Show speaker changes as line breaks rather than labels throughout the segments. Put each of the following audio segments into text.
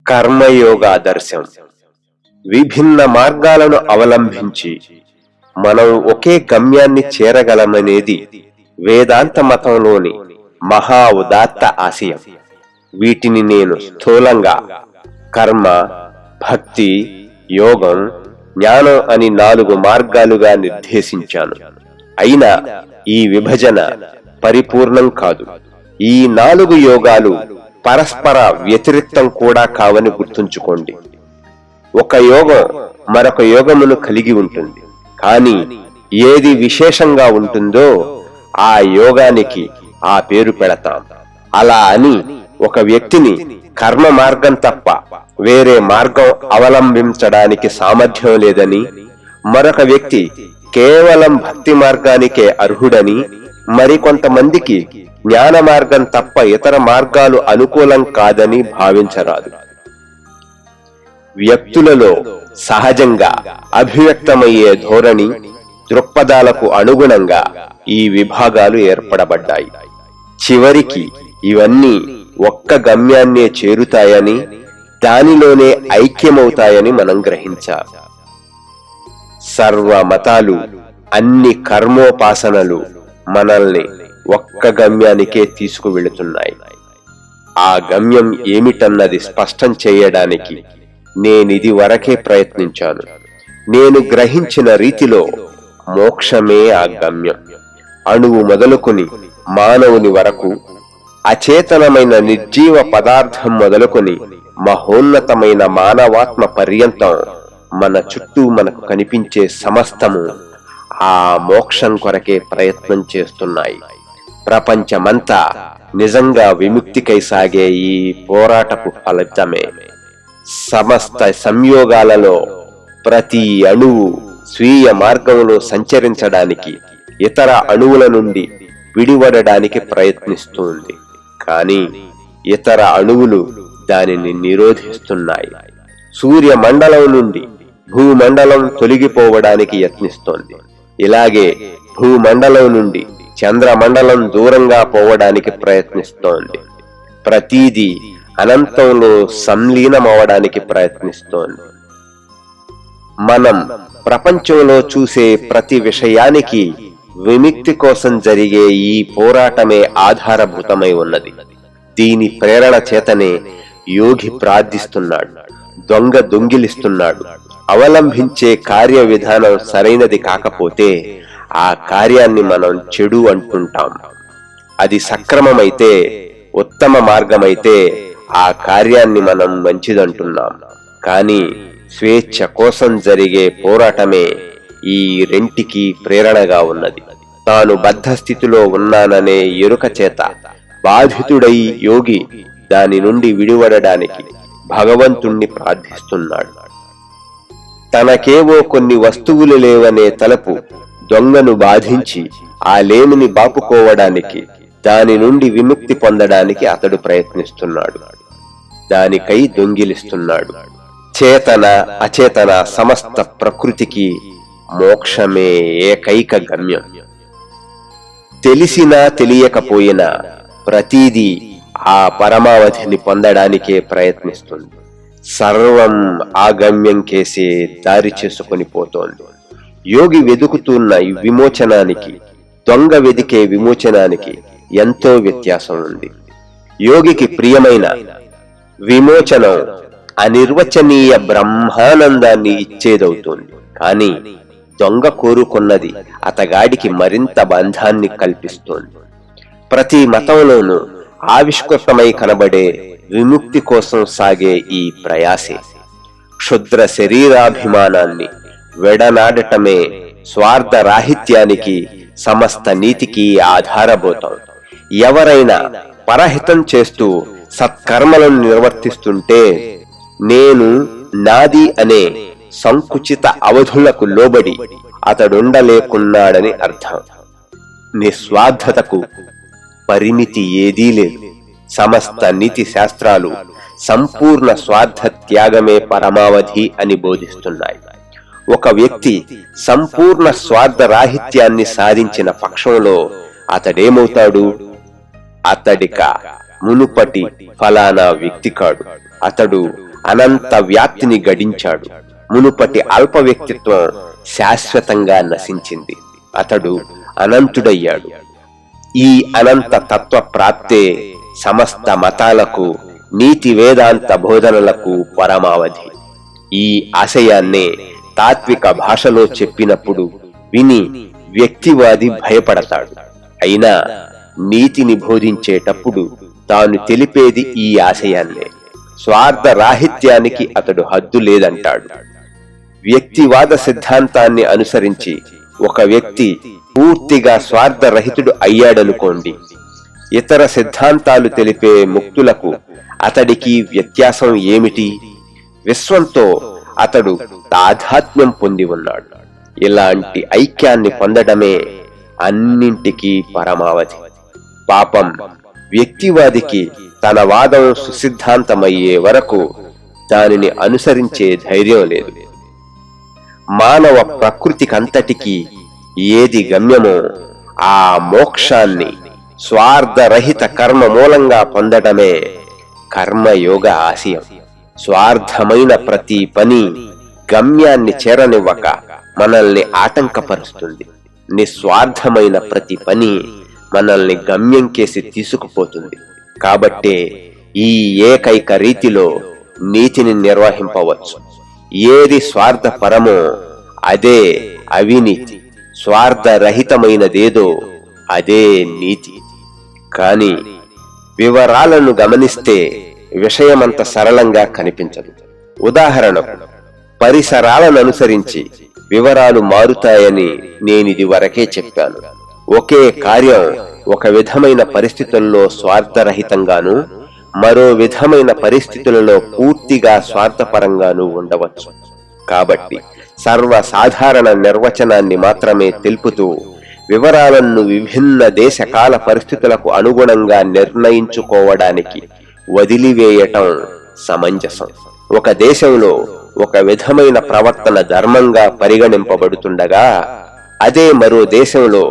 కర్మయోగాదర్శం విభిన్న మార్గాలను అవలంబించి మనం ఒకే గమ్యాన్ని చేరగలమనేది వేదాంత మతంలోని మహా ఉదాత్త ఆశయం. వీటిని నేను స్థూలంగా కర్మ, భక్తి, యోగం, జ్ఞానం అని 4 మార్గాలుగా నిర్దేశించాను. అయినా ఈ విభజన పరిపూర్ణం కాదు. ఈ 4 యోగాలు పరస్పర వ్యతిరేక్తం కూడా కావని గుర్తుంచుకోండి. ఒక యోగం మరొక యోగమును కలిగి ఉంటుంది. కానీ ఏది విశేషంగా ఉంటుందో ఆ యోగానికి ఆ పేరు పెడతాం. అలా అని ఒక వ్యక్తిని కర్మ మార్గం తప్ప వేరే మార్గం అవలంబించడానికి సామర్థ్యం లేదని, మరొక వ్యక్తి కేవలం భక్తి మార్గానికే అర్హుడని, మరికొంతమందికి జ్ఞాన మార్గం తప్ప ఇతర మార్గాలు అనుకూలం కాదని భావించరాదు. వ్యక్తులలో సహజంగా అభివ్యక్తమయ్యే ధోరణి, దృక్పథాలకు అనుగుణంగా ఈ విభాగాలు ఏర్పడబడ్డాయి. చివరికి ఇవన్నీ ఒక్క గమ్యాన్నే చేరుతాయని, దానిలోనే ఐక్యమవుతాయని మనం గ్రహించాలి. సర్వ మతాలు, అన్ని కర్మోపాసనలు మనల్ని ఒక్క గమ్యానికే తీసుకువెళుతున్నాయి. ఆ గమ్యం ఏమిటన్నది స్పష్టం చేయడానికి నేనిది వరకే ప్రయత్నించాను. నేను గ్రహించిన రీతిలో మోక్షమే ఆ గమ్యం. అణువు మొదలుకొని మానవుని వరకు, అచేతనమైన నిర్జీవ పదార్థం మొదలుకొని మహోన్నతమైన మానవాత్మ పర్యంతం మన చుట్టూ మనకు కనిపించే సమస్తము ఆ మోక్షం కొరకే ప్రయత్నం చేస్తున్నాయి. ప్రపంచమంతా నిజంగా విముక్తికై సాగే ఈ పోరాటపు ఫలితమే. సమస్త సంయోగాలలో ప్రతి అణువు స్వీయ మార్గంలో సంచరించడానికి, ఇతర అణువుల నుండి విడివడడానికి ప్రయత్నిస్తుంది. కానీ ఇతర అణువులు దానిని నిరోధిస్తున్నాయి. సూర్యమండలం నుండి భూమండలం తొలగిపోవడానికి యత్నిస్తోంది. ఇలాగే భూమండలం నుండి చంద్రమండలం దూరంగా పోవడానికి ప్రయత్నిస్తోంది. ప్రతీదీ అనంతంలో సంలీనమవడానికి ప్రయత్నిస్తోంది. మనం ప్రపంచంలో చూసే ప్రతి విషయానికి విముక్తి కోసం జరిగే ఈ పోరాటమే ఆధారభూతమై ఉన్నది. దీని ప్రేరణ చేతనే యోగి ప్రార్థిస్తున్నాడు, దొంగిలిస్తున్నాడు. అవలంబించే కార్య విధానం సరైనది కాకపోతే ఆ కార్యాన్ని మనం చెడు అంటుంటాం. అది సక్రమమైతే, ఉత్తమ మార్గమైతే ఆ కార్యాన్ని మనం మంచిదంటున్నాం. కానీ స్వేచ్ఛ కోసం జరిగే పోరాటమే ఈ రెంటికి ప్రేరణగా ఉన్నది. తాను బద్ధ స్థితిలో ఉన్నాననే ఎరుక చేత బాధితుడై యోగి దాని నుండి విడివడడానికి భగవంతుణ్ణి ప్రార్థిస్తున్నాడు. తనకేవో కొన్ని వస్తువులు లేవనే తలపు దొంగను బాధించి ఆ లేమిని బాపుకోవడానికి, దాని నుండి విముక్తి పొందడానికి అతడు ప్రయత్నిస్తున్నాడు. దానికై దొంగిలిస్తున్నాడు. చేతన అచేతన సమస్త ప్రకృతికి మోక్షమే ఏకైక గమ్యం. తెలిసినా తెలియకపోయినా ప్రతీదీ ఆ పరమావధిని పొందడానికే ప్రయత్నిస్తుంది. సర్వం ఆ గమ్యం కేసే దారి చేసుకొని పోతోంది. యోగి వెతుకుతున్న ఈ విమోచనానికి, దొంగ వెదికే విమోచనానికి ఎంతో వ్యత్యాసం ఉంది. యోగికి ప్రియమైన విమోచనం అనిర్వచనీయ బ్రహ్మానందాన్ని ఇచ్చేదవుతుంది. కానీ దొంగ కోరుకున్నది అతగాడికి మరింత బంధాన్ని కల్పిస్తోంది. ప్రతి మతంలోనూ ఆవిష్కృతమై కనబడే విముక్తి కోసం సాగే ఈ ప్రయాసే క్షుద్ర శరీరాభిమానాన్ని వెడనాడటమే స్వార్థ రాహిత్యానికి, సమస్త నీతికి ఆధారభూతం. ఎవరైనా పరహితం చేస్తూ సత్కర్మలను నిర్వర్తిస్తుంటే నేను, నాది అనే సంకుచిత అవధులకు లోబడి అతడుండలేకున్నాడని అర్థం. నిస్వార్థతకు పరిమితి ఏదీ లేదు. సమస్త నీతి శాస్త్రాలు సంపూర్ణ స్వార్థ త్యాగమే పరమావధి అని బోధిస్తున్నాయి. ఒక వ్యక్తి సంపూర్ణ స్వార్థ రాహిత్యాన్ని సాధించిన పక్షంలో అతడేమవుతాడు? అతడిక మునుపటి ఫలానా వ్యక్తి కాడు. అతడు అనంత వ్యాప్తిని గడించాడు. మునుపటి అల్ప వ్యక్తిత్వం శాశ్వతంగా నశించింది. అతడు అనంతుడయ్యాడు. ఈ అనంత తత్వ ప్రాప్తే సమస్త మతాలకు, నీతి వేదాంత బోధనలకు పరమావధి. ఈ ఆశయాన్నే తాత్విక భాషలో చెప్పినప్పుడు విని వ్యక్తివాది భయపడతాడు. అయినా నీతిని బోధించేటప్పుడు తాను తెలిపేది ఈ ఆశయాన్నే. స్వార్థ రాహిత్యానికి అతడు హద్దు లేదంటాడు. వ్యక్తివాద సిద్ధాంతాన్ని అనుసరించి ఒక వ్యక్తి పూర్తిగా స్వార్థరహితుడు అయ్యాడనుకోండి, ఇతర సిద్ధాంతాలు తెలిపే ముక్తులకు అతడికి వ్యత్యాసం ఏమిటి? విశ్వంతో అతడు తాదాత్మ్యం పొంది ఉన్నాడు. ఇలాంటి ఐక్యాన్ని పొందడమే అన్నింటికీ పరమావధి. పాపం వ్యక్తివాదికి తన వాదం సుసిద్ధాంతమయ్యే వరకు దానిని అనుసరించే ధైర్యం లేదు. మానవ ప్రకృతికంతటికీ ఏది గమ్యమో ఆ మోక్షాన్ని స్వార్థరహిత కర్మ మూలంగా పొందడమే కర్మయోగ ఆశయం. స్వార్థమైన ప్రతి పని గమ్యాన్ని చేరనివ్వక మనల్ని ఆటంకపరుస్తుంది. నిస్వార్థమైన ప్రతి పని మనల్ని గమ్యం కేసి తీసుకుపోతుంది. కాబట్టే ఈ ఏకైక రీతిలో నీతిని నిర్వహింపవచ్చు. ఏది స్వార్థపరమో అదే అవినీతి, స్వార్థరహితమైనదేదో అదే నీతి. కాని వివరాలను గమనిస్తే విషయమంత సరళంగా కనిపించదు. ఉదాహరణకు, పరిసరాలను అనుసరించి వివరాలు మారుతాయని నేనిది వరకే చెప్పాను. ఒకే కార్యం ఒక విధమైన పరిస్థితుల్లో స్వార్థరహితంగాను, మరో విధమైన పరిస్థితులలో పూర్తిగా స్వార్థపరంగాను ఉండవచ్చు. కాబట్టి సర్వసాధారణ నిర్వచనాన్ని మాత్రమే తెలుపుతూ వివరాలను విభిన్న దేశకాల పరిస్థితులకు అనుగుణంగా నిర్ణయించుకోవడానికి వదిలివేయటం సమంజసం. ఒక దేశంలో ఒక విధమైన ప్రవర్తన ధర్మంగా పరిగణింపబడుతుండగా అదే మరో దేశంలో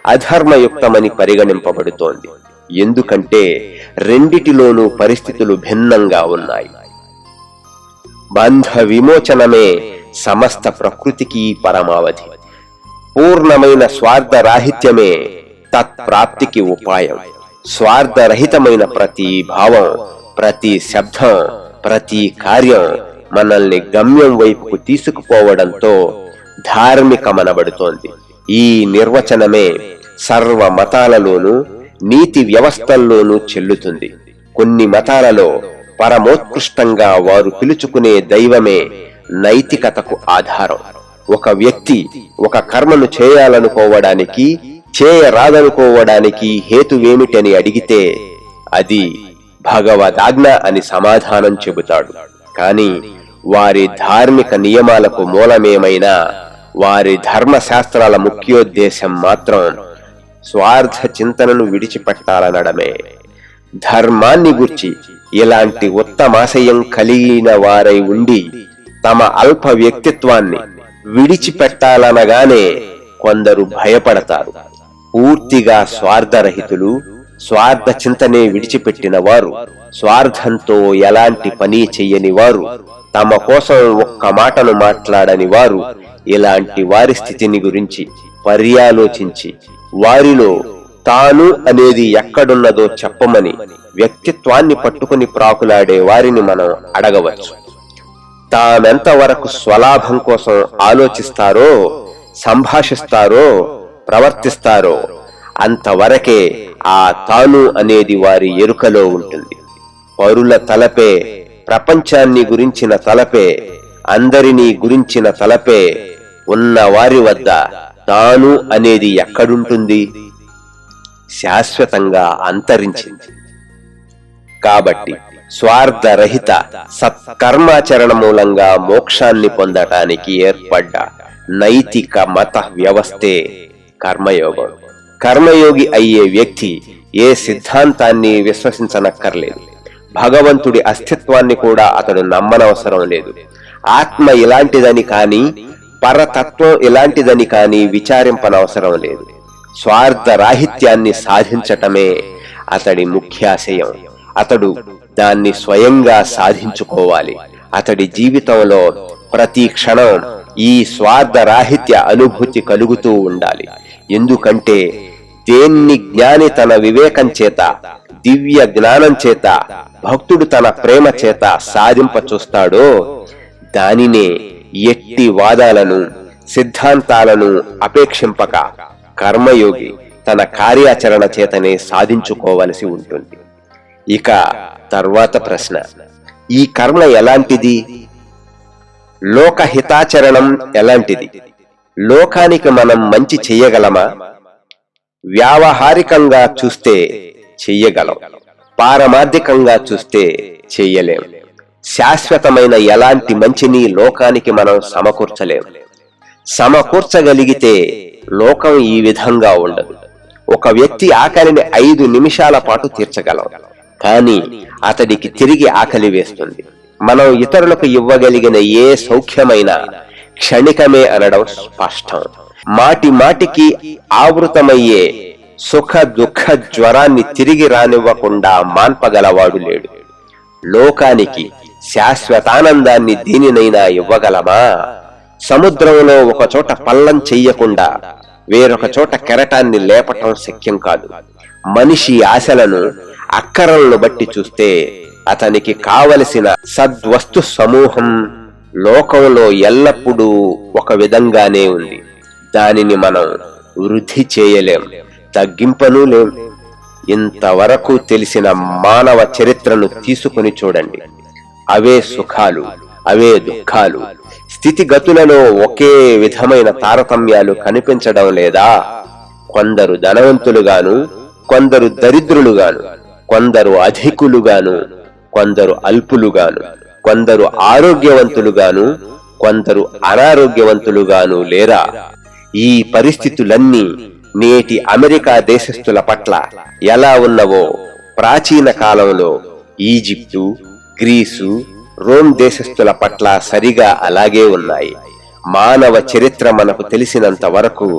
అధర్మయుక్తమని పరిగణింపబడుతోంది. ఎందుకంటే రెండిటిలోనూ పరిస్థితులు భిన్నంగా ఉన్నాయి. బంధ విమోచనమే సమస్త ప్రకృతికి పరమావధి. పూర్ణమైన స్వార్థరాహిత్యమే తత్ప్రాప్తికి ఉపాయం. స్వార్థరహితమైన ప్రతి భావం, ప్రతి శబ్దం, ప్రతి కార్యం మనల్ని గమ్యం వైపుకు తీసుకుపోవడంతో ధార్మికమనబడుతోంది. ఈ నిర్వచనమే సర్వ మతాలలోనూ నీతి వ్యవస్థల్లోనూ చెల్లుతుంది. కొన్ని మతాలలో పరమోత్కృష్టంగా వారు పిలుచుకునే దైవమే నైతికతకు ఆధారం. ఒక వ్యక్తి ఒక కర్మను చేయాలనుకోవడానికి, చేయరాదనుకోవడానికి హేతువేమిటని అడిగితే అది భగవదాజ్ఞ అని సమాధానం చెబుతాడు. కాని వారి ధార్మిక నియమాలకు మూలమేమైనా వారి ధర్మశాస్త్రాల ముఖ్యోద్దేశం మాత్రం స్వార్థ చింతనను విడిచిపెట్టాలనడమే. ధర్మాన్ని గుర్చి ఇలాంటి ఉత్తమాశయం కలిగిన వారై ఉండి తమ అల్ప వ్యక్తిత్వాన్ని విడిచిపెట్టాలనగానే కొందరు భయపడతారు. పూర్తిగా స్వార్థరహితులు, స్వార్థ చింతనే విడిచిపెట్టిన వారు, స్వార్థంతో ఎలాంటి పని చెయ్యని వారు, తమ కోసం ఒక్క మాటను మాట్లాడని వారు, ఇలాంటి వారి స్థితిని గురించి పర్యాలోచించి వారిలో తాను అనేది ఎక్కడున్నదో చెప్పమని వ్యక్తిత్వాన్ని పట్టుకుని ప్రాకులాడే వారిని మనం అడగవచ్చు. తామెంత వరకు స్వలాభం కోసం ఆలోచిస్తారో, సంభాషిస్తారో, ప్రవర్తిస్తారో అంతవరకే ఆ తాను అనేది వారి ఎరుకలో ఉంటుంది. పరుల తలపే, ప్రపంచాన్ని గురించిన తలపే, అందరినీ గురించిన తలపే ఉన్న వారి వద్ద తాను అనేది ఎక్కడుంటుంది? శాశ్వతంగా అంతరించింది. కాబట్టి స్వార్థరహిత సత్కర్మాచరణ మూలంగా మోక్షాన్ని పొందటానికి ఏర్పడ్డ నైతిక మత వ్యవస్థే కర్మయోగం. కర్మయోగి అయ్యే వ్యక్తి ఏ సిద్ధాంతాన్ని విశ్వసించనక్కర్లేదు. భగవంతుడి అస్తిత్వాన్ని కూడా అతడు నమ్మనవసరం లేదు. ఆత్మ ఇలాంటిదని కాని, పరతత్వం ఇలాంటిదని కాని విచారింపనవసరం లేదు. స్వార్థ రాహిత్యాన్ని సాధించటమే అతడి ముఖ్యాశయం. అతడు దాన్ని స్వయంగా సాధించుకోవాలి. అతడి జీవితంలో ప్రతి క్షణం ఈ స్వార్థరాహిత్య అనుభూతి కలుగుతూ ఉండాలి. ఎందుకంటే దేన్ని జ్ఞాని తన వివేకం చేత, దివ్య జ్ఞానం చేత, భక్తుడు తన ప్రేమ చేత సాధింప చూస్తాడో దానినే ఎట్టి వాదాలను, సిద్ధాంతాలను అపేక్షింపక కర్మయోగి తన కార్యాచరణ చేతనే సాధించుకోవలసి ఉంటుంది. ఇక తర్వాత ప్రశ్న, ఈ కర్మ ఎలాంటిది? లోకహితాచరణం ఎలాంటిది? లోకానికి మనం మంచి చెయ్యగలమా? వ్యావహారికంగా చూస్తే చెయ్యగలం, పారమార్థికంగా చూస్తే చెయ్యలేం. శాశ్వతమైన ఎలాంటి మంచిని లోకానికి మనం సమకూర్చలేం. సమకూర్చగలిగితే లోకం ఈ విధంగా ఉండదు. ఒక వ్యక్తి ఆకలిని 5 నిమిషాల పాటు తీర్చగలం, కానీ అతడికి తిరిగి ఆకలి వేస్తుంది. మనం ఇతరులకు ఇవ్వగలిగిన ఏ సౌఖ్యమైనా క్షణికమే అనడం స్పష్టం. మాటి మాటికి ఆవృతమయ్యే సుఖ దుఃఖ జ్వరాన్ని తిరిగి రానివ్వకుండా మాన్పగలవాడు లేడు. లోకానికి శాశ్వతానందాన్ని దేనినైనా ఇవ్వగలమా? సముద్రంలో ఒక చోట పల్లం చెయ్యకుండా వేరొక చోట కెరటాన్ని లేపటం శక్యం కాదు. మనిషి ఆశలను, అక్కరలను బట్టి చూస్తే అతనికి కావలసిన సద్వస్తు సమూహం లోకంలో ఎల్లప్పుడూ ఒక విధంగానే ఉంది. దానిని మనం వృద్ధి చేయలేం, తగ్గింపనూ లేం. ఇంతవరకు తెలిసిన మానవ చరిత్రను తీసుకుని చూడండి. అవే సుఖాలు, అవే దుఃఖాలు. స్థితిగతులలో ఒకే విధమైన తారతమ్యాలు కనిపించడం లేదా? కొందరు ధనవంతులుగాను, కొందరు దరిద్రులుగాను, కొందరు అధికులుగాను, కొందరు అల్పులుగాను, కొందరు ఆరోగ్యవంతులుగాను, కొందరు అనారోగ్యవంతులుగాను లేరా? ఈ పరిస్థితులన్నీ నేటి అమెరికా దేశస్థుల పట్ల ఎలా ఉన్నవో ప్రాచీన కాలంలో ఈజిప్టు, గ్రీసు, రోమ్ దేశస్థుల పట్ల సరిగా అలాగే ఉన్నాయి. మానవ చరిత్ర మనకు తెలిసినంత వరకు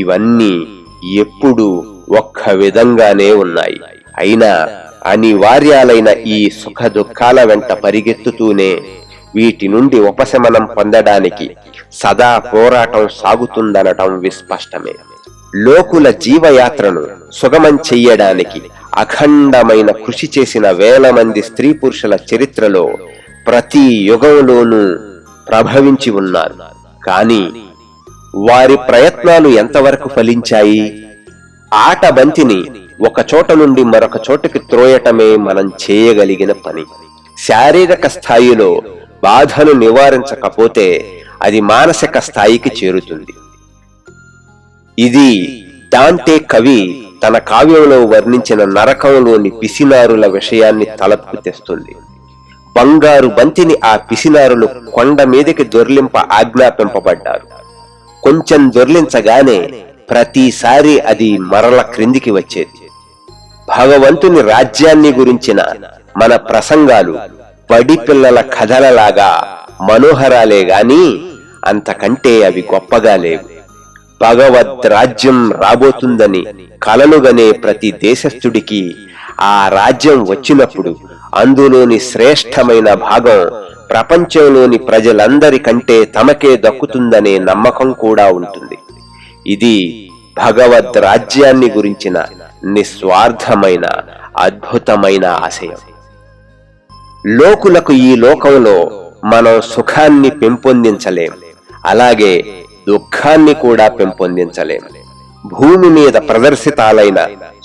ఇవన్నీ ఎప్పుడూ ఒక్క విధంగానే ఉన్నాయి. అయినా అనివార్యాలైన ఈ సుఖ దుఃఖాల వెంట పరిగెత్తుతూనే వీటి నుండి ఉపశమనం పొందడానికి సదా పోరాటం సాగుతుందనటం విస్పష్టమే. లోకుల జీవయాత్రను సుగమం చెయ్యడానికి అఖండమైన కృషి చేసిన వేల మంది స్త్రీ పురుషుల చరిత్రలో ప్రతి యుగంలోనూ ప్రభవించి ఉన్నారు. కానీ వారి ప్రయత్నాలు ఎంతవరకు ఫలించాయి? ఆట బంతిని ఒక చోట నుండి మరొక చోటకి త్రోయటమే మనం చేయగలిగిన పని. శారీరక స్థాయిలో బాధను నివారించకపోతే అది మానసిక స్థాయికి చేరుతుంది. ఇది దాంటే కవి తన కావ్యంలో వర్ణించిన నరకంలోని పిసినారుల విషయాన్ని తలపుకు తెస్తుంది. బంగారు బంతిని ఆ పిసినారులు కొండ మీదకి దొర్లింప ఆజ్ఞాపింపబడ్డారు. కొంచెం దొర్లించగానే ప్రతిసారి అది మరల క్రిందికి వచ్చేది. భగవంతుని రాజ్యాన్ని గురించిన మన ప్రసంగాలు బడి పిల్లల కథలలాగా మనోహరాలే గాని అంతకంటే అవి గొప్పగా లేవు. భగవద్ రాజ్యం రాబోతుందని కలలుగనే ప్రతి దేశస్థుడికి ఆ రాజ్యం వచ్చినప్పుడు అందులోని శ్రేష్టమైన భాగం ప్రపంచంలోని ప్రజలందరికంటే తమకే దక్కుతుందనే నమ్మకం కూడా ఉంటుంది. ఇది భగవద్ రాజ్యాన్ని గురించిన నిస్వార్థమైన అద్భుతమైన ఆశయం. లోకులకు ఈ లోకంలో మనం సుఖాన్ని పెంపొందించలేం, అలాగే దుఃఖాన్ని కూడా పెంపొందించలేం. భూమి మీద ప్రదర్శితాలైన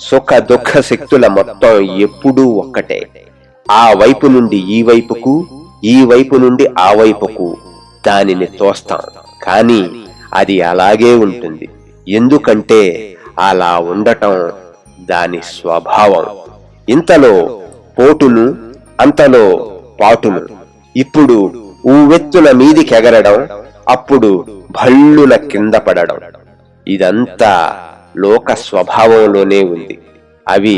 సుఖ దుఃఖ శక్తుల మొత్తం ఎప్పుడూ ఒక్కటే. ఆ వైపు నుండి ఈ వైపుకు, ఈ వైపు నుండి ఆ వైపుకు దానిని తోస్తాం, కానీ అది అలాగే ఉంటుంది. ఎందుకంటే అలా ఉండటం దాని స్వభావం. ఇంతలో పోటును, అంతలో పాటును. ఇప్పుడు ఊవెత్తుల మీదికెగరడం, అప్పుడు భళ్ళున కింద పడడం. ఇదంతా లోక స్వభావంలోనే ఉంది. అవి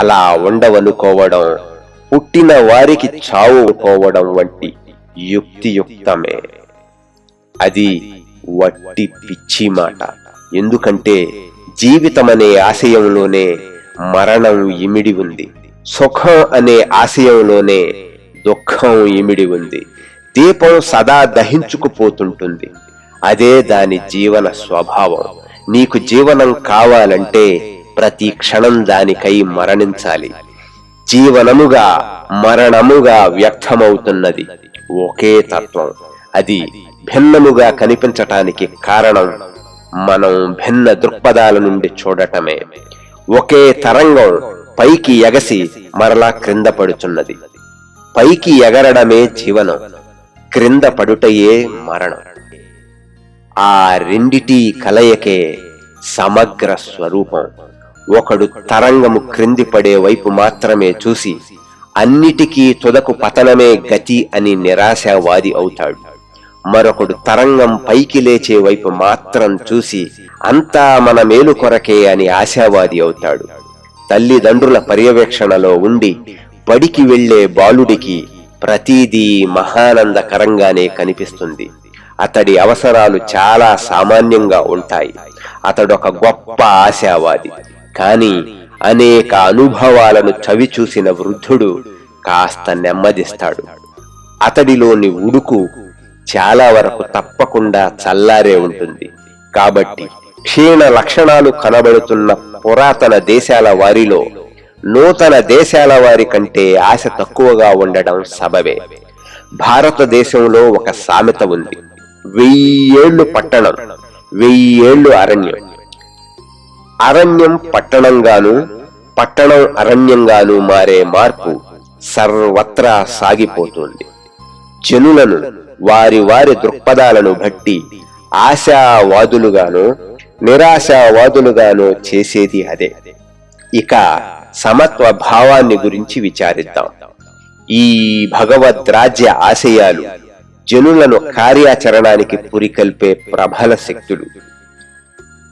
అలా ఉండవనుకోవడం పుట్టిన వారికి చావు పోవడం వంటి యుక్తియుక్తమే. అది వట్టి పిచ్చి మాట. ఎందుకంటే జీవితమనే ఆశయంలోనే మరణం ఇమిడి ఉంది. సుఖం అనే ఆశయంలోనే దుఃఖం ఇమిడి ఉంది. దీపం సదా దహించుకుపోతుంటుంది. అదే దాని జీవన స్వభావం. నీకు జీవనం కావాలంటే ప్రతి క్షణం దానికై మరణించాలి. జీవనముగా మరణముగా వ్యక్తమవుతున్నది ఒకే తత్వం. అది భిన్నముగా కనిపించటానికి కారణం మనం భిన్న దృక్పథాల నుండి చూడటమే. ఒకే తరంగం పైకి ఎగసి మరలా క్రింద పడుచున్నది. పైకి ఎగరడమే జీవనం, క్రింద పడుటయే మరణం. ఆ రెండిటి కలయికే సమగ్ర స్వరూపం. ఒకడు తరంగము క్రింది పడే వైపు మాత్రమే చూసి అన్నిటికీ తుదకు పతనమే గతి అని నిరాశావాది అవుతాడు. మరొకడు తరంగం పైకి లేచే వైపు మాత్రం చూసి అంతా మన మేలు కొరకే అని ఆశావాది అవుతాడు. తల్లిదండ్రుల పర్యవేక్షణలో ఉండి బడికి వెళ్లే బాలుడికి ప్రతిదీ మహానందకరంగానే కనిపిస్తుంది. అతడి అవసరాలు చాలా సామాన్యంగా ఉంటాయి. అతడొక గొప్ప ఆశావాది. కాని అనేక అనుభవాలను చవి చూసిన వృద్ధుడు కాస్త నెమ్మదిస్తాడు. అతడిలోని ఉడుకు చాలా వరకు తప్పకుండా చల్లారే ఉంటుంది. కాబట్టి క్షీణ లక్షణాలు కనబడుతున్న పురాతన దేశాల వారిలో నూతన దేశాల వారి కంటే ఆశ తక్కువగా ఉండడం సబబే. భారతదేశంలో ఒక సామెత ఉంది: 1000 ఏళ్లు పట్టణం, 1000 ఏళ్లు అరణ్యం. అరణ్యం పట్టణంగాను, పట్టణం అరణ్యంగాను మారే మార్పు సర్వత్రా సాగిపోతుంది. జనులను వారి వారి దృక్పథాలను బట్టి ఆశావాదులుగానో నిరాశావాదులుగానో చేసేది అదే. ఇక సమత్వ భావాన్ని గురించి విచారిద్దాం. ఈ భగవద్రాజ్య ఆశయాలు జనులను కార్యాచరణానికి పురికల్పే ప్రబల శక్తులు.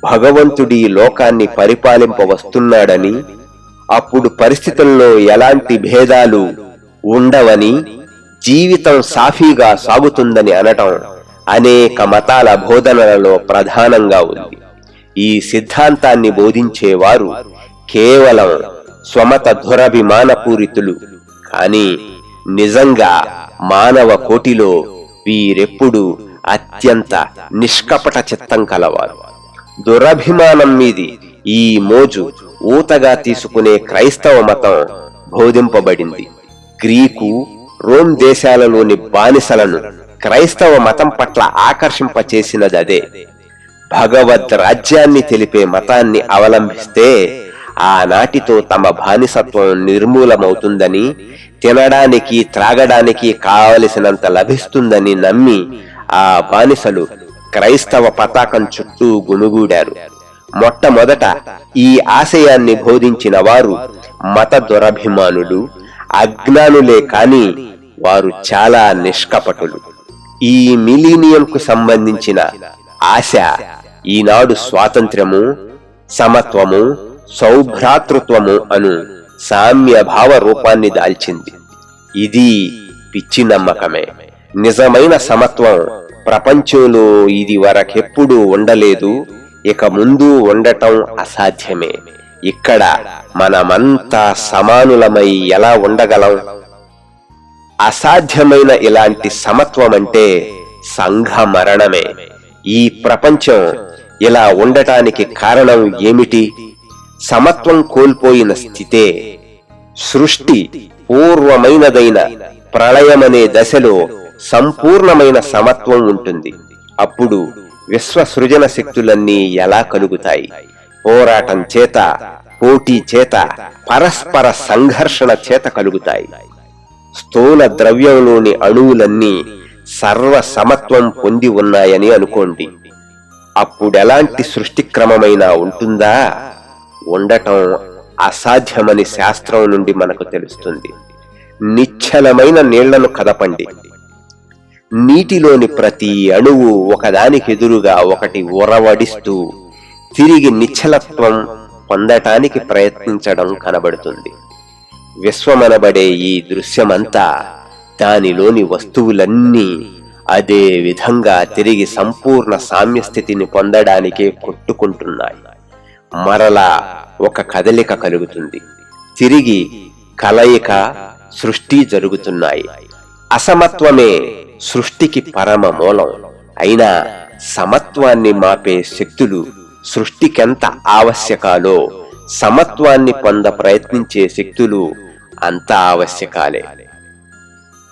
భగవంతుడి లోకాన్ని పరిపాలింపవస్తున్నాడని, అప్పుడు పరిస్థితుల్లో ఎలాంటి భేదాలు ఉండవని, జీవితం సాఫీగా సాగుతుందని అనటం అనేక మతాల బోధనలలో ప్రధానంగా ఉంది. ఈ సిద్ధాంతాన్ని బోధించేవారు కేవలం స్వమత దురభిమానపూరితులు. కాని నిజంగా మానవ కోటిలో వీరెప్పుడు అత్యంత నిష్కపట చిత్తం కలవారు. దురభిమానం మీది ఈ మోజు ఊతగా తీసుకునే క్రైస్తవ మతం బోధింపబడింది. గ్రీకు, రోమ్ దేశాలలోని బానిసలను క్రైస్తవ మతం పట్ల ఆకర్షింపచేసినదే. భగవద్ రాజ్యాన్ని తెలిపే మతాన్ని అవలంబిస్తే ఆనాటితో తమ బానిసత్వం నిర్మూలమవుతుందని, తినడానికి త్రాగడానికి కావలసినంత లభిస్తుందని నమ్మి ఆ బానిసలు క్రైస్తవ పతాకం చుట్టూ గుమిగూడారు. మొట్టమొదట ఈ ఆశయాన్ని బోధించిన వారు మత దురభిమానులు, అజ్ఞానులే కాని వారు చాలా నిష్కపటులు. ఈ మిలీనియంకు సంబంధించిన ఆశ ఈనాడు స్వాతంత్ర్యము, సమత్వము, సౌభ్రాతృత్వము అను సామ్య భావ రూపాన్ని దాల్చింది. ఇది పిచ్చి నమ్మకమే. నిజమైన సమత్వం ప్రపంచంలో ఇది వరకెప్పుడూ ఉండలేదు, ఇక ముందు ఉండటం అసాధ్యమే. ఇక్కడ మనమంతా సమానులమై ఎలా ఉండగలం? అసాధ్యమైన ఇలాంటి సమత్వమంటే సంఘ మరణమే. ఈ ప్రపంచం ఇలా ఉండటానికి కారణం ఏమిటి? సమత్వం కోల్పోయిన స్థితే. సృష్టి పూర్వమైనదైన ప్రళయమనే దశలో సంపూర్ణమైన సమత్వం ఉంటుంది. అప్పుడు విశ్వ సృజన శక్తులన్నీ ఎలా కలుగుతాయి? పోరాటం చేత, పోటీ చేత, పరస్పర సంఘర్షణ చేత కలుగుతాయి. స్థూల ద్రవ్యంలోని అణువులన్నీ సర్వ సమత్వం పొంది ఉన్నాయని అనుకోండి. అప్పుడెలాంటి సృష్టి క్రమమైనా ఉంటుందా? ఉండటం అసాధ్యమని శాస్త్రం నుండి మనకు తెలుస్తుంది. నిశ్చలమైన నీళ్లను కదపండి. నీటిలోని ప్రతి అణువు ఒకదానికెదురుగా ఒకటి ఉరవడిస్తూ తిరిగి నిశ్చలత్వం పొందటానికి ప్రయత్నించడం కనబడుతుంది. విశ్వమనబడే ఈ దృశ్యమంతా, దానిలోని వస్తువులన్నీ అదే విధంగా తిరిగి సంపూర్ణ సామ్యస్థితిని పొందడానికే కొట్టుకుంటున్నాయి. మరలా ఒక కదలిక కలుగుతుంది. తిరిగి కలయిక, సృష్టి జరుగుతున్నాయి. అసమత్వమే సృష్టికి పరమ మూలం. అయినా సమత్వాన్ని మాపే శక్తులు సృష్టికెంత ఆవశ్యకాలో సమత్వాన్ని పొంద ప్రయత్నించే శక్తులు అంత ఆవశ్యకాలే.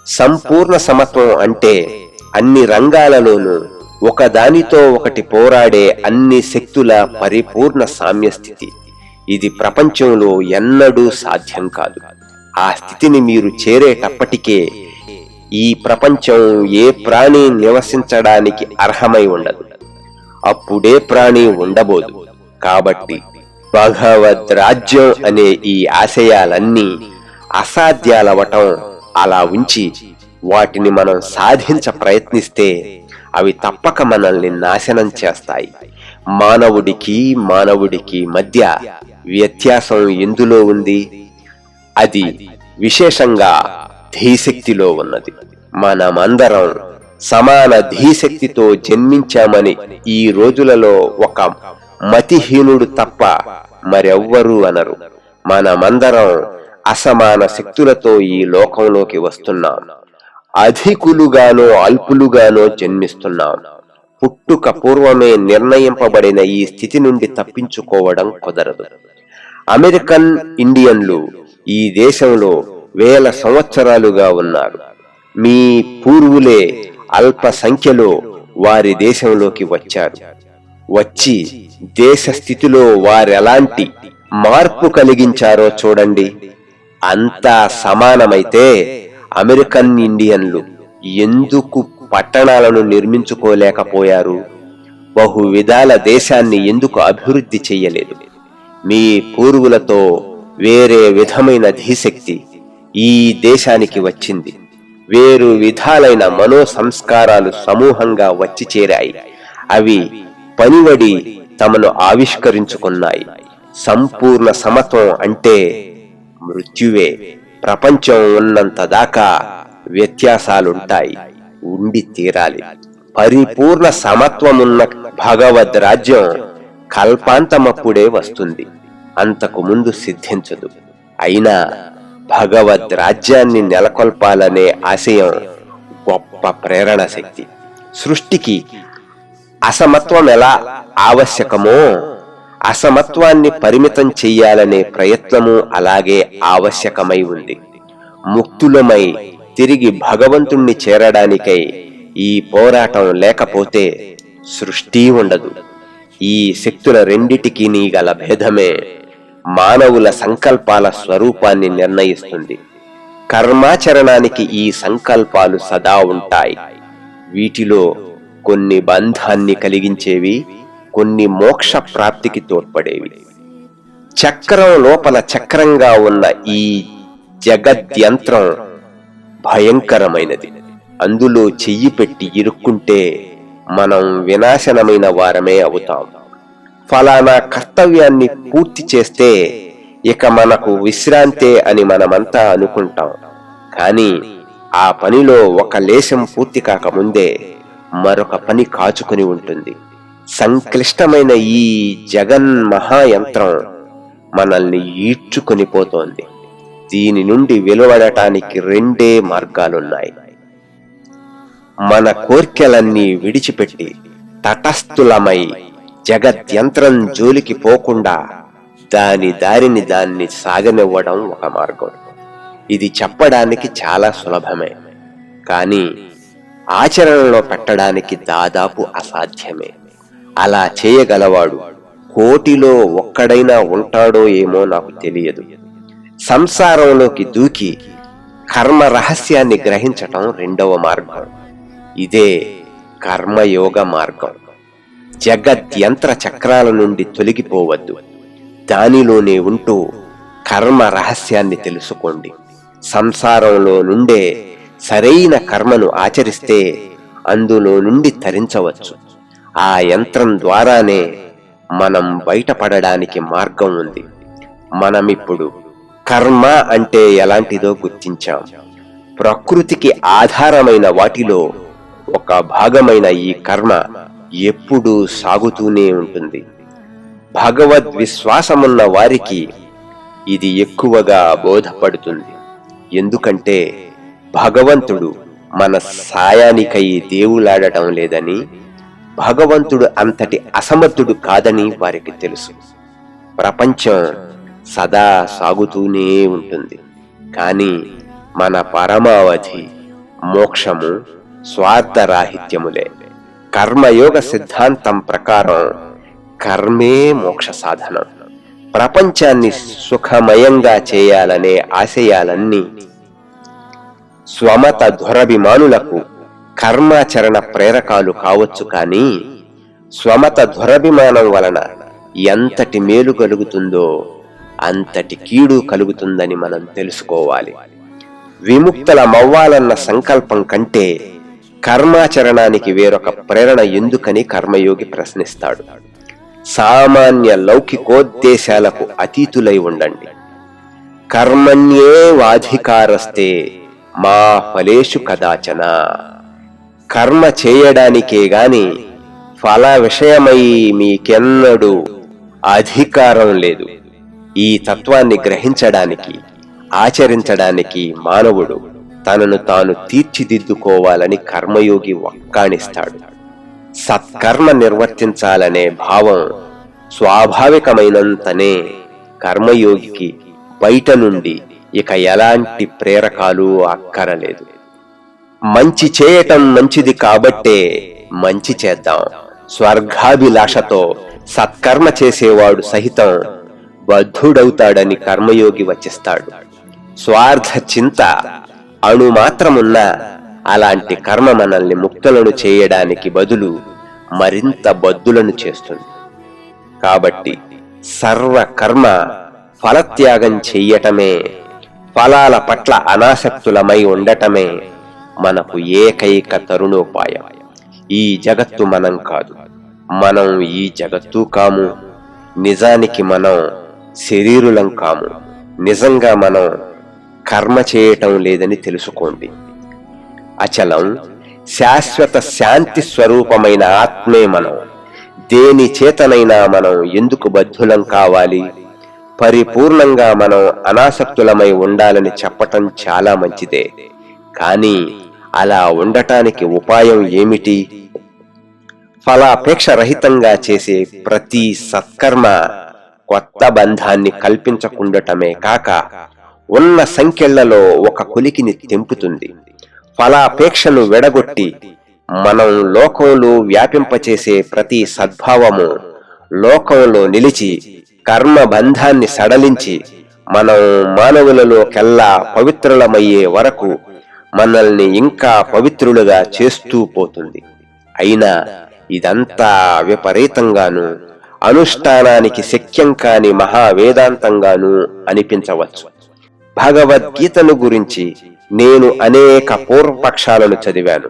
సంపూర్ణ సమత్వం అంటే అన్ని రంగాలలోనూ ఒకదానితో ఒకటి పోరాడే అన్ని శక్తుల పరిపూర్ణ సామ్యస్థితి. ఇది ప్రపంచంలో ఎన్నడూ సాధ్యం కాదు. ఆ స్థితిని మీరు చేరేటప్పటికే ఈ ప్రపంచం ఏ ప్రాణి నివసించడానికి అర్హమై ఉండదు. అప్పుడే ప్రాణి ఉండబోదు. కాబట్టి భగవద్ రాజ్యం అనే ఈ ఆశయాలన్నీ అసాధ్యాలవటం అలా ఉంచి వాటిని మనం సాధించ ప్రయత్నిస్తే అవి తప్పక మనల్ని నాశనం చేస్తాయి. మానవుడికి మధ్య వ్యత్యాసం ఎందులో ఉంది? అది విశేషంగా ధీశక్తిలో ఉన్నది. మనమందరం సమాన ధీశక్తితో జన్మించామని ఈ రోజులలో ఒక మతిహీనుడు తప్ప మరెవ్వరూ అనరు. మనమందరం అసమాన శక్తులతో ఈ లోకంలోకి వస్తున్నాం. అధికులుగానో అల్పులుగానో జన్మిస్తున్నాం. పుట్టుక పూర్వమే నిర్ణయింపబడిన ఈ స్థితి నుండి తప్పించుకోవడం కుదరదు. అమెరికన్ ఇండియన్లు ఈ దేశంలో వేల సంవత్సరాలుగా ఉన్నారు. మీ పూర్వులే అల్ప సంఖ్యలో వారి దేశంలోకి వచ్చారు. వచ్చి దేశ స్థితిలో వారెలాంటి మార్పు కలిగించారో చూడండి. అంతా సమానమైతే అమెరికన్ ఇండియన్లు ఎందుకు పట్టణాలను నిర్మించుకోలేకపోయారు? బహువిధాల దేశాన్ని ఎందుకు అభివృద్ధి చెయ్యలేదు? మీ పూర్వులతో వేరే విధమైన ధీశక్తి ఈ దేశానికి వచ్చింది. వేరు విధాలైన మనో సంస్కారాలు సమూహంగా వచ్చి చేరాయి. అవి పనివడి తమను ఆవిష్కరించుకున్నాయి. సంపూర్ణ సమత్వం అంటే మృత్యువే. ప్రపంచం ఉన్నంత దాకా వ్యత్యాసాలుంటాయి, ఉండి తీరాలి. పరిపూర్ణ సమత్వమున్న భగవద్ రాజ్యం కల్పాంతమప్పుడే వస్తుంది, అంతకు ముందు సిద్ధించదు. అయినా భగవద్ రాజ్యాన్ని నెలకొల్పాలనే ఆశయం గొప్ప ప్రేరణ శక్తి. సృష్టికి అసమత్వం ఎలా ఆవశ్యకమో అసమత్వాన్ని పరిమితం చెయ్యాలనే ప్రయత్నము అలాగే ఆవశ్యకమై ఉంది. ముక్తులమై తిరిగి భగవంతుణ్ణి చేరడానికై ఈ పోరాటం లేకపోతే సృష్టి ఉండదు. ఈ శక్తుల రెండిటికి గల భేదమే మానవుల సంకల్పాల స్వరూపాన్ని నిర్ణయిస్తుంది. కర్మాచరణానికి ఈ సంకల్పాలు సదా ఉంటాయి. వీటిలో కొన్ని బంధాన్ని కలిగించేవి, కొన్ని మోక్ష ప్రాప్తికి తోడ్పడేవి. చక్రం లోపల చక్రంగా ఉన్న ఈ జగద్యంత్రం భయంకరమైనది. అందులో చెయ్యి పెట్టి ఇరుక్కుంటే మనం వినాశనమైన వారమే అవుతాం. ఫలానా కర్తవ్యాన్ని పూర్తి చేస్తే ఇక మనకు విశ్రాంతే అని మనమంతా అనుకుంటాం. కానీ ఆ పనిలో ఒక లేశం పూర్తి కాకముందే మరొక పని కాచుకుని ఉంటుంది. సంక్లిష్టమైన ఈ జగన్మహాయంత్రం మనల్ని ఈడ్చుకొని పోతోంది. దీని నుండి వెలువడటానికి రెండే మార్గాలున్నాయి. మన కోర్కెలన్నీ విడిచిపెట్టి తటస్థులమై జగద్యంత్రం జోలికి పోకుండా దాని దారిని దాన్ని సాగనివ్వడం ఒక మార్గం. ఇది చెప్పడానికి చాలా సులభమే, కానీ ఆచరణలో పెట్టడానికి దాదాపు అసాధ్యమే. అలా చేయగలవాడు కోటిలో ఒక్కడైనా ఉంటాడో ఏమో నాకు తెలియదు. సంసారంలోకి దూకి కర్మ రహస్యాన్ని గ్రహించటం రెండవ మార్గం. ఇదే కర్మయోగ మార్గం. జగద్యంత్ర చక్రాల నుండి తొలగిపోవద్దు. దానిలోనే ఉంటూ కర్మ రహస్యాన్ని తెలుసుకోండి. సంసారంలో నుండే సరైన కర్మను ఆచరిస్తే అందులో నుండి తరించవచ్చు. ఆ యంత్రం ద్వారానే మనం బయటపడడానికి మార్గం ఉంది. మనమిప్పుడు కర్మ అంటే ఎలాంటిదో గుర్తించాం. ప్రకృతికి ఆధారమైన వాటిలో ఒక భాగమైన ఈ కర్మ ఎప్పుడూ సాగుతూనే ఉంటుంది. భగవద్ విశ్వాసమున్న వారికి ఇది ఎక్కువగా బోధపడుతుంది. ఎందుకంటే భగవంతుడు మన సాయానికై దేవులాడటం లేదని, భగవంతుడు అంతటి అసమర్థుడు కాదని వారికి తెలుసు. ప్రపంచం సదా సాగుతూనే ఉంటుంది, కానీ మన పరమావధి మోక్షము స్వార్థరాహిత్యములే. కర్మయోగ సిద్ధాంతం ప్రకారం కర్మే మోక్ష సాధనం. ప్రపంచాన్ని సుఖమయంగా చేయాలనే ఆశయాలన్నీ స్వమత దురభిమానులకు కర్మాచరణ ప్రేరకాలు కావచ్చు, కానీ స్వమత దురభిమానం వలన ఎంతటి మేలు కలుగుతుందో అంతటి కీడు కలుగుతుందని మనం తెలుసుకోవాలి. విముక్తులమవ్వాలన్న సంకల్పం కంటే కర్మాచరణానికి వేరొక ప్రేరణ ఎందుకని కర్మయోగి ప్రశ్నిస్తాడు. సామాన్య లౌకికోద్దేశాలకు అతీతులై ఉండండి. కర్మణ్యేవాధికారస్తే మా ఫలేషు కదాచన. కర్మ చేయడానికే గాని ఫల విషయమై మీకెన్నడూ అధికారం లేదు. ఈ తత్వాన్ని గ్రహించడానికి, ఆచరించడానికి మానవుడు తనను తాను తీర్చిదిద్దుకోవాలని కర్మయోగి వక్కాణిస్తాడు. సత్కర్మ నిర్వర్తించాలనే భావం స్వాభావికమైనంతనే కర్మయోగికి బయట నుండి ఇక ఎలాంటి ప్రేరకాలు అక్కరలేదు. మంచి చేయటం మంచిది కాబట్టే మంచి చేద్దాం స్వర్గాభిలాషతో సత్కర్మ చేసేవాడు సహితం బద్ధుడవుతాడని కర్మయోగి వచిస్తాడు. స్వార్థ చింత అణు మాత్రమున్నా అలాంటి కర్మ మనల్ని ముక్తులను చేయడానికి బదులు మరింత బద్ధులను చేస్తుంది. కాబట్టి సర్వ కర్మ ఫలత్యాగం చెయ్యటమే, ఫలాల పట్ల అనాసక్తులమై ఉండటమే మనకు ఏకైక తరుణోపాయం. ఈ జగత్తు మనం కాదు, మనం ఈ జగత్తు కాము. నిజానికి మనం శరీరులం కాము. నిజంగా మనం కర్మ చేయటం లేదని తెలుసుకోండి. అచలం శాశ్వత శాంతి స్వరూపమైన ఆత్మే మనం. దేని చేతనైనా మనం ఎందుకు బద్ధులం కావాలి? పరిపూర్ణంగా మనం అనాసక్తులమై ఉండాలని చెప్పటం చాలా మంచిదే, కానీ అలా ఉండటానికి ఉపాయం ఏమిటి? ఫలాపేక్ష రహితంగా చేసే ప్రతి సత్కర్మ కొత్త బంధాన్ని కల్పించకుండటమే కాక ఉన్న సంఖ్యలలో ఒక కొలికిని తెంపుతుంది. ఫలాపేక్షను వెడగొట్టి మనం లోకంలో వ్యాపింపచేసే ప్రతి సద్భావము లోకంలో నిలిచి కర్మ బంధాన్ని సడలించి మనం మానవులలోకెల్లా పవిత్రులమయ్యే వరకు మనల్ని ఇంకా పవిత్రులుగా చేస్తూ పోతుంది. అయినా ఇదంతా విపరీతంగాను, అనుష్ఠానానికి శక్యం కాని మహావేదాంతంగాను అనిపించవచ్చు. భగవద్గీతను గురించి నేను అనేక పూర్వపక్షాలను చదివాను.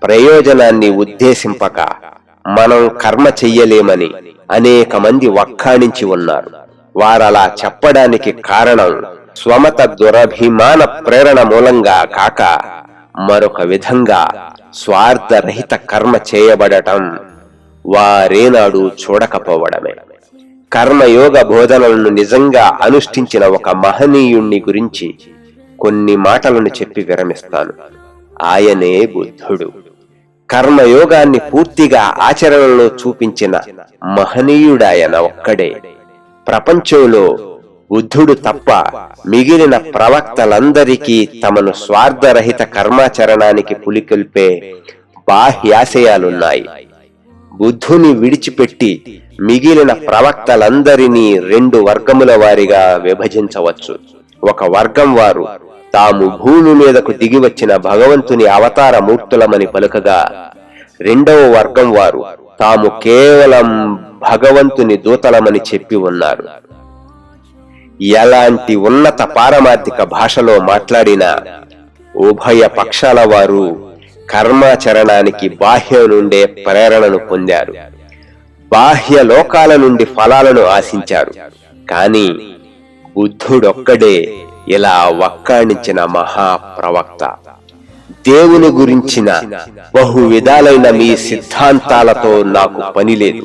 ప్రయోజనాన్ని ఉద్దేశింపక మనం కర్మ చెయ్యలేమని అనేక మంది వక్కాణించి ఉన్నారు. వారలా చెప్పడానికి కారణం స్వమత దురభిమాన ప్రేరణ మూలంగా కాక మరొక విధంగా స్వార్థరహిత కర్మ చేయబడటం వారేనాడు చూడకపోవడమే. కర్మయోగ బోధనలను నిజంగా అనుష్ఠించిన ఒక మహనీయుణ్ణి గురించి కొన్ని మాటలను చెప్పి విరమిస్తాను. ఆయనే బుద్ధుడు. కర్మయోగాన్ని పూర్తిగా ఆచరణలో చూపించిన మహనీయుడాయన ఒక్కడే. ప్రపంచంలో బుద్ధుడు తప్ప మిగిలిన ప్రవక్తలందరికీ తమను స్వార్థరహిత కర్మాచరణానికి పులికొల్పే బాహ్యాశయాలున్నాయి. బుద్ధుని విడిచిపెట్టి మిగిలిన ప్రవక్తలందరినీ రెండు వర్గముల వారిగా విభజించవచ్చు. ఒక వర్గం వారు తాము భూమి మీదకు దిగివచ్చిన భగవంతుని అవతార మూర్తులమని పలుకగా, రెండవ వర్గం వారు తాము కేవలం భగవంతుని దూతలమని చెప్పి ఉన్నారు. ఎలాంటి ఉన్నత పారమార్థిక భాషలో మాట్లాడినా ఉభయ పక్షాల వారు కర్మాచరణానికి బాహ్యం నుండే ప్రేరణను పొందారు. బాహ్య లోకాల నుండి ఫలాలను ఆశించారు. కానీ బుద్ధుడొక్కడే ఇలా వక్కాణించిన మహాప్రవక్త. దేవుని గురించిన బహు విధాలైన మీ సిద్ధాంతాలతో నాకు పని లేదు.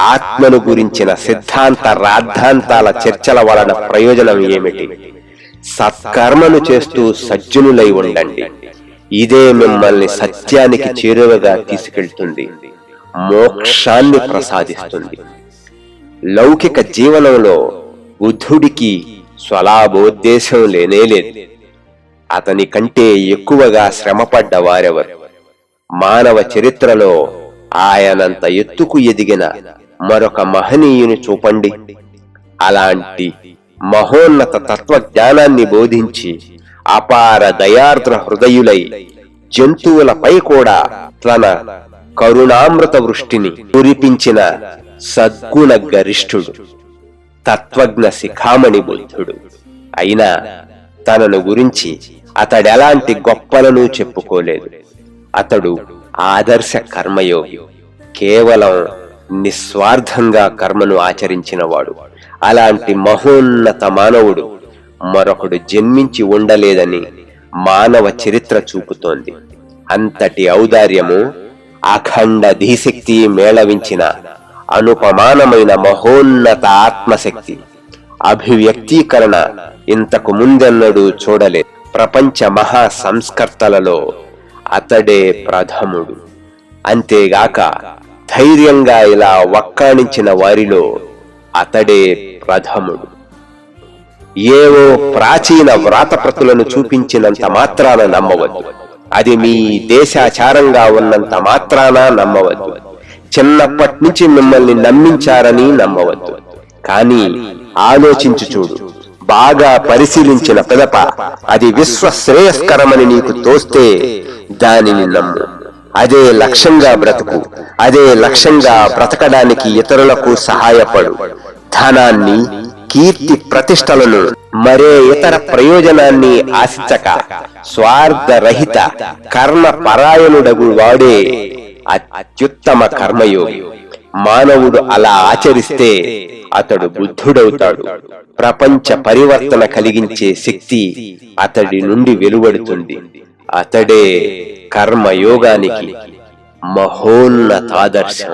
ఆత్మను గురించిన సిద్ధాంత రాద్ధాంతాల చర్చల వలన ప్రయోజనం ఏమిటి? సత్కర్మను చేస్తూ సజ్జనులై ఉండండి. ఇదే మిమ్మల్ని సత్యానికి చేరువగా తీసుకెళ్తుంది, మోక్షాన్ని ప్రసాదిస్తుంది. లౌకిక జీవనంలో బుద్ధుడికి స్వలాభోద్దేశం లేనేలేదు. అతని కంటే ఎక్కువగా శ్రమపడ్డ వారెవరు? మానవ చరిత్రలో ఆయనంత ఎత్తుకు ఎదిగిన మరొక మహనీయుని చూపండి. అలాంటి మహోన్నత తత్వజ్ఞానాన్ని బోధించి అపార దయార్ద్ర హృదయులై జంతువులపై కూడా తన కరుణామృత వృష్టిని కురిపించిన సద్గుణ గరిష్ఠుడు, తత్వజ్ఞ శిఖామణి బుద్ధుడు. అయినా తనను గురించి అతడెలాంటి గొప్పలను చెప్పుకోలేదు. అతడు ఆదర్శ కర్మయోగి, కేవలం నిస్వార్థంగా కర్మను ఆచరించినవాడు. అలాంటి మహోన్నత మానవుడు మరొకడు జన్మించి ఉండలేదని మానవ చరిత్ర చూపుతోంది. అంతటి ఔదార్యము, అఖండ ధీశక్తి మేళవించిన అనుపమానమైన మహోన్నత ఆత్మశక్తి అభివ్యక్తీకరణ ఇంతకు ముందెన్నడూ చూడలేదు. ప్రపంచ మహా సంస్కర్తలలో అతడే ప్రథముడు. అంతేగాక ధైర్యంగా ఇలా వక్కాణించిన వారిలో అతడే ప్రథముడు. ఏవో ప్రాచీన వ్రాతప్రతులను చూపించినంత మాత్రాన నమ్మవద్దు. అది మీ దేశాచారంగా ఉన్నంత మాత్రాన నమ్మవద్దు. చిన్నప్పటి నుంచి మిమ్మల్ని నమ్మించారని నమ్మవద్దు. కానీ ఆలోచించి చూడు, బాగా పరిశీలించిన పిదప అది విశ్వ శ్రేయస్కరమని నీకు తోస్తే దానిని నమ్ము. అదే లక్ష్యంగా బ్రతుకు. అదే లక్ష్యంగా బ్రతకడానికి ఇతరులకు సహాయపడు. ధనాన్ని, కీర్తి ప్రతిష్టలను, మరే ఇతర ప్రయోజనాన్ని ఆశించక స్వార్థరహిత కర్మ పరాయణుడగు వాడే అత్యుత్తమ కర్మయోగి. మానవుడు అలా ఆచరిస్తే అతడు బుద్ధుడవుతాడు. ప్రపంచ పరివర్తన కలిగించే శక్తి అతడి నుండి వెలువడుతుంది. అతడే కర్మయోగానికి మహోన్నతాదర్శం.